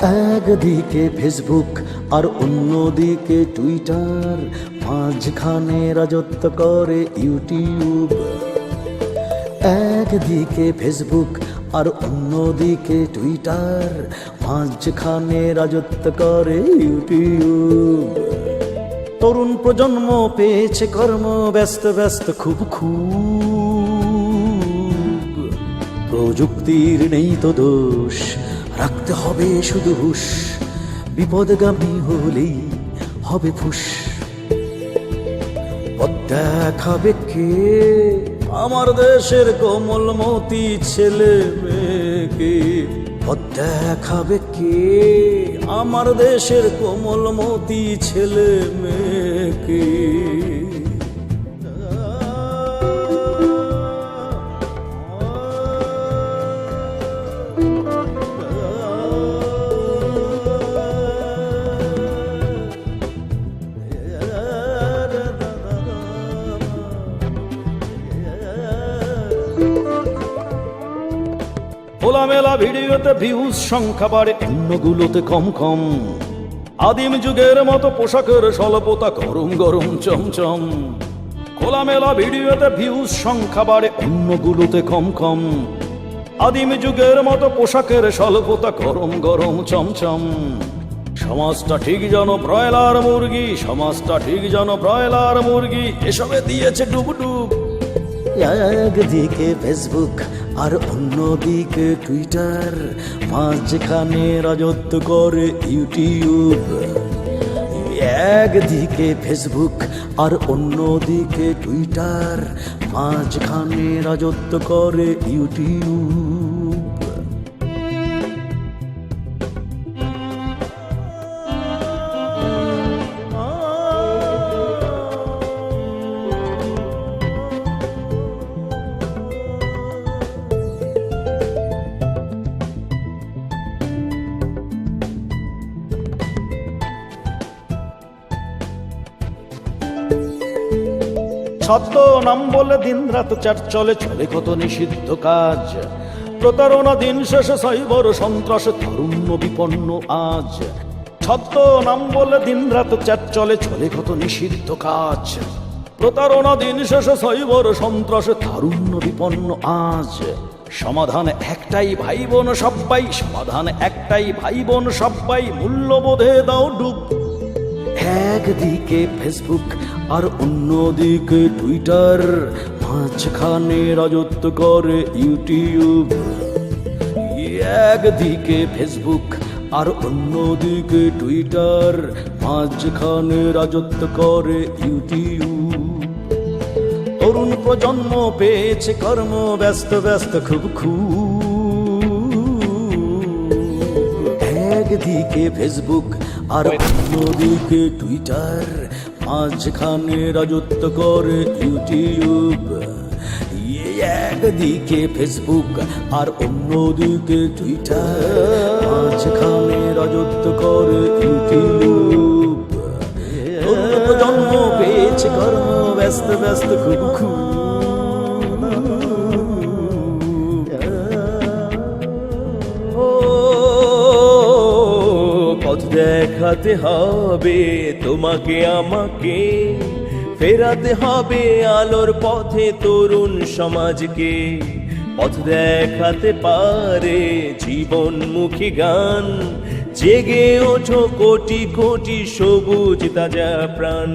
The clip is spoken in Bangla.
একদিকে ফেসবুক আর অন্যদিকে টুইটার, মাঝখানে রাজত্ব করে ইউটিউব। একদিকে ফেসবুক আর অন্যদিকে টুইটার, মাঝখানে রাজত্ব করে ইউটিউব। তরুণ প্রজন্ম পেয়েছে কর্ম, ব্যস্ত ব্যস্ত খুব প্রযুক্তির নেই তো দোষ, রাখতে হবে শুধু হুশ, বিপদগামী হলেই হবে ফুস। পথ দেখাবে কে আমার দেশের কোমলমতি ছেলে মেয়েকে? পথ দেখাবে কে আমার দেশের কোমলমতি ছেলে মেয়েকে? খোলামেলা ভিডিওতে ভিউজ সংখ্যা বাড়ে, অন্যগুলোতে কম কম। আদিম যুগের মতো পোশাকের স্বল্পতা, গরম গরম চমচম। খোলামেলা ভিডিওতে ভিউজ সংখ্যা বাড়ে, অন্যগুলোতে কম কম। আদিম যুগের মতো পোশাকের স্বল্পতা, গরম গরম চমচম। সমাজটা ঠিক যেন ব্রয়লার মুরগি, সমাজটা ঠিক যেন ব্রয়লার মুরগি, এসবে দিয়েছে ডুব ডুব। একদিকে ফেসবুক আর অন্যদিকে টুইটার, মাঝখানে রাজত্ব করে ইউটিউব। একদিকে ফেসবুক আর অন্যদিকে টুইটার, মাঝখানে রাজত্ব করে ইউটিউব। ছদ্ম নাম বলে দিন রাত চার চলে, চলে কত নিষিদ্ধ কাজ। প্রতারণা দিন শেষে সাইবার সন্ত্রাসে, তারুণ্য বিপন্ন আজ। ছদ্ম নাম বলে দিন রাত চার চলে, চলে কত নিষিদ্ধ কাজ। প্রতারণা দিন শেষে সাইবার সন্ত্রাসে, তারুণ্য বিপন্ন আজ। সমাধান একটাই ভাই বোন সব্বাই, সমাধান একটাই ভাই বোন সব্বাই, মূল্যবোধে দাও ডুব। একদিকে ফেসবুক আর অন্যদিকে টুইটার, মাঝখানে রাজত্ব করে ইউটিউব। একদিকে ফেসবুক আর অন্যদিকে টুইটার, মাঝখানে রাজত্ব করে ইউটিউব। তরুণ প্রজন্ম পেয়েছে কর্ম, ব্যস্ত ব্যস্ত খুব একদিকে ফেসবুক আর অন্যদিকে টুইটার, মাঝখানে রাজত্ব করে ইউটিউব। একদিকে ফেসবুক আর অন্যদিকে টুইটার, মাঝখানে রাজত্ব করে ইউটিউব। তরুণ প্রজন্ম পেয়েছে কর্ম, ব্যস্ত ব্যস্ত খুব পথ দেখাতে হবে তোমাকে আমাকে, ফেরাতে হবে আলোর পথে তরুণ সমাজকে। পথ দেখাতে পারে জীবনমুখী গান, জেগে ওঠো কোটি কোটি সবুজ তাজা প্রাণ।